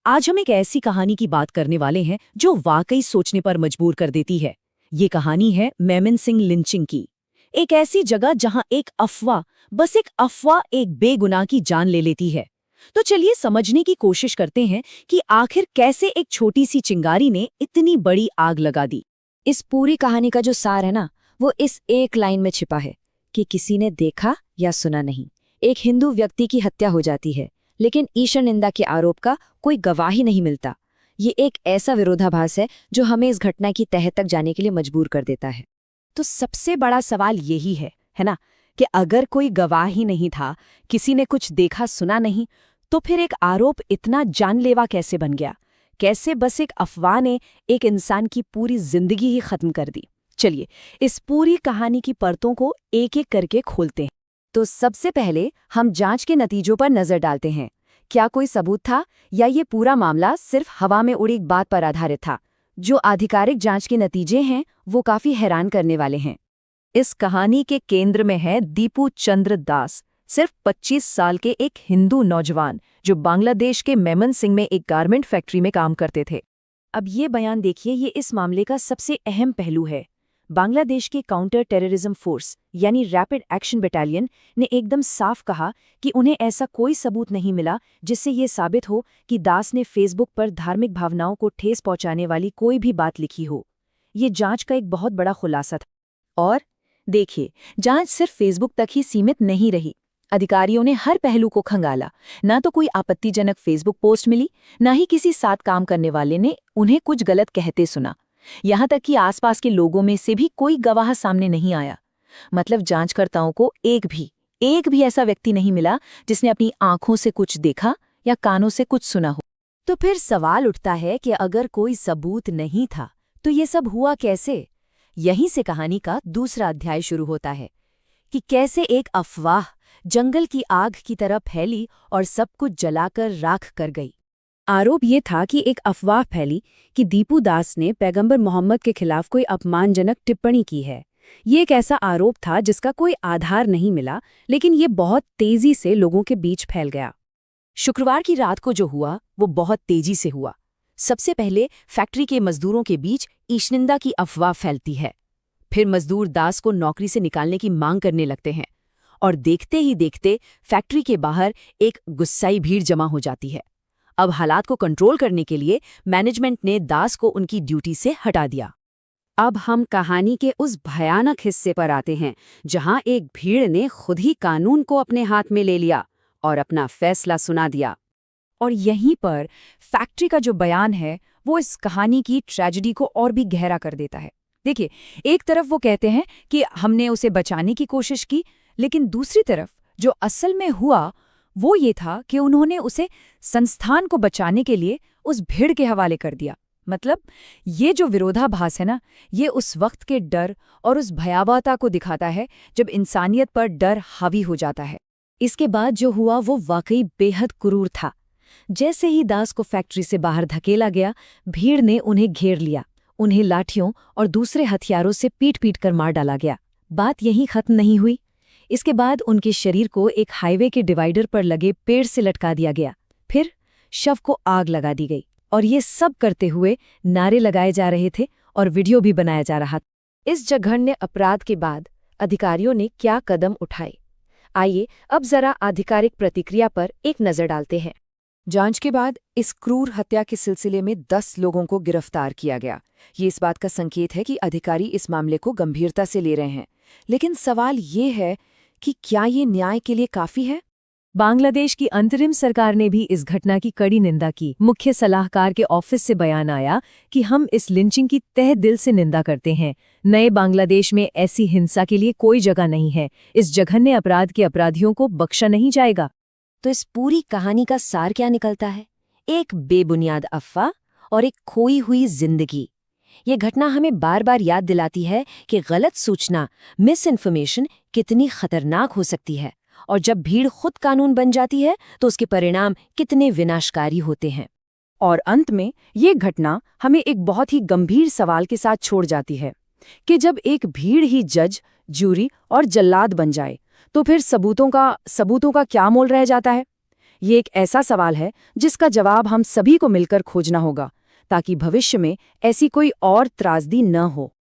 आज हम एक ऐसी कहानी की बात करने वाले हैं जो वाकई सोचने पर मजबूर कर देती है। ये कहानी है मेमन सिंह लिंचिंग की। एक ऐसी जगह जहां एक अफवाह, बस एक अफवाह एक बेगुनाह की जान ले लेती है। तो चलिए समझने की कोशिश करते हैं कि आखिर कैसे एक छोटी सी चिंगारी ने इतनी बड़ी आग लगा दी। इस पूरी कहानी का जो सार है ना, वो इस एक लाइन में छिपा है कि किसी ने देखा या सुना नहीं। एक हिंदू व्यक्ति की हत्या हो जाती है, लेकिन ईश्वर निंदा के आरोप का कोई गवाह ही नहीं मिलता। ये एक ऐसा विरोधाभास है जो हमें इस घटना की तह तक जाने के लिए मजबूर कर देता है। तो सबसे बड़ा सवाल यही है ना, कि अगर कोई गवाह ही नहीं था, किसी ने कुछ देखा सुना नहीं, तो फिर एक आरोप इतना जानलेवा कैसे बन गया? कैसे बस एक अफवाह ने एक इंसान की पूरी जिंदगी ही खत्म कर दी? चलिए इस पूरी कहानी की परतों को एक एक करके खोलते हैं। तो सबसे पहले हम जांच के नतीजों पर नजर डालते हैं। क्या कोई सबूत था या ये पूरा मामला सिर्फ हवा में उड़ी एक बात पर आधारित था? जो आधिकारिक जांच के नतीजे हैं वो काफी हैरान करने वाले हैं। इस कहानी के केंद्र में है दीपू चंद्र दास, सिर्फ 25 साल के एक हिंदू नौजवान जो बांग्लादेश के मेमन सिंह में एक गारमेंट फैक्ट्री में काम करते थे। अब ये बयान देखिए, ये इस मामले का सबसे अहम पहलू है। बांग्लादेश के काउंटर टेररिज्म फोर्स यानी रैपिड एक्शन बटालियन ने एकदम साफ कहा कि उन्हें ऐसा कोई सबूत नहीं मिला जिससे ये साबित हो कि दास ने फेसबुक पर धार्मिक भावनाओं को ठेस पहुंचाने वाली कोई भी बात लिखी हो। ये जांच का एक बहुत बड़ा खुलासा था। और देखिए, जांच सिर्फ फेसबुक तक ही सीमित नहीं रही। अधिकारियों ने हर पहलू को खंगाला। ना तो कोई आपत्तिजनक फेसबुक पोस्ट मिली, ना ही किसी साथ काम करने वाले ने उन्हें कुछ गलत कहते सुना। यहाँ तक कि आसपास के लोगों में से भी कोई गवाह सामने नहीं आया। मतलब जांचकर्ताओं को एक भी ऐसा व्यक्ति नहीं मिला जिसने अपनी आंखों से कुछ देखा या कानों से कुछ सुना हो। तो फिर सवाल उठता है कि अगर कोई सबूत नहीं था तो ये सब हुआ कैसे? यहीं से कहानी का दूसरा अध्याय शुरू होता है कि कैसे एक अफवाह जंगल की आग की तरह फैली और सब कुछ जलाकर राख कर गई। आरोप ये था कि एक अफवाह फैली कि दीपू दास ने पैगंबर मोहम्मद के खिलाफ कोई अपमानजनक टिप्पणी की है। ये एक ऐसा आरोप था जिसका कोई आधार नहीं मिला, लेकिन ये बहुत तेजी से लोगों के बीच फैल गया। शुक्रवार की रात को जो हुआ वो बहुत तेजी से हुआ। सबसे पहले फैक्ट्री के मजदूरों के बीच ईशनिंदा की अफवाह फैलती है। फिर मजदूर दास को नौकरी से निकालने की मांग करने लगते हैं और देखते ही देखते फैक्ट्री के बाहर एक गुस्साई भीड़ जमा हो जाती है। अब हालात को कंट्रोल करने के लिए मैनेजमेंट ने दास को उनकी ड्यूटी से हटा दिया। अब हम कहानी के उस भयानक हिस्से पर आते हैं जहां एक भीड़ ने खुद ही कानून को अपने हाथ में ले लिया और अपना फैसला सुना दिया। और यहीं पर फैक्ट्री का जो बयान है वो इस कहानी की ट्रेजेडी को और भी गहरा कर देता है। देखिए, एक तरफ वो कहते हैं कि हमने उसे बचाने की कोशिश की, लेकिन दूसरी तरफ जो असल में हुआ वो ये था कि उन्होंने उसे संस्थान को बचाने के लिए उस भीड़ के हवाले कर दिया। मतलब ये जो विरोधाभास है ना, ये उस वक्त के डर और उस भयावहता को दिखाता है जब इंसानियत पर डर हावी हो जाता है। इसके बाद जो हुआ वो वाकई बेहद क्रूर था। जैसे ही दास को फैक्ट्री से बाहर धकेला गया, भीड़ ने उन्हें घेर लिया। उन्हें लाठियों और दूसरे हथियारों से पीट-पीट कर मार डाला गया। बात यहीं खत्म नहीं हुई। इसके बाद उनके शरीर को एक हाईवे के डिवाइडर पर लगे पेड़ से लटका दिया गया। फिर शव को आग लगा दी गई और ये सब करते हुए नारे लगाए जा रहे थे और वीडियो भी बनाया जा रहा था। इस जघन्य अपराध के बाद अधिकारियों ने क्या कदम उठाए? आइए अब जरा आधिकारिक प्रतिक्रिया पर एक नजर डालते हैं। जांच के बाद इस क्रूर हत्या के सिलसिले में 10 लोगों को गिरफ्तार किया गया। ये इस बात का संकेत है कि अधिकारी इस मामले को गंभीरता से ले रहे हैं। लेकिन सवाल ये है कि क्या ये न्याय के लिए काफी है? बांग्लादेश की अंतरिम सरकार ने भी इस घटना की कड़ी निंदा की। मुख्य सलाहकार के ऑफिस से बयान आया कि हम इस लिंचिंग की तहे दिल से निंदा करते हैं। नए बांग्लादेश में ऐसी हिंसा के लिए कोई जगह नहीं है। इस जघन्य अपराध के अपराधियों को बख्शा नहीं जाएगा। तो इस पूरी कहानी का सार क्या निकलता है? एक बेबुनियाद अफवाह और एक खोई हुई जिंदगी। ये घटना हमें बार बार याद दिलाती है कि गलत सूचना, मिस इन्फॉर्मेशन कितनी खतरनाक हो सकती है, और जब भीड़ खुद कानून बन जाती है तो उसके परिणाम कितने विनाशकारी होते हैं। और अंत में ये घटना हमें एक बहुत ही गंभीर सवाल के साथ छोड़ जाती है कि जब एक भीड़ ही जज, जूरी और जल्लाद बन जाए तो फिर सबूतों का क्या मोल रह जाता है? ये एक ऐसा सवाल है जिसका जवाब हम सभी को मिलकर खोजना होगा, ताकि भविष्य में ऐसी कोई और त्रासदी न हो।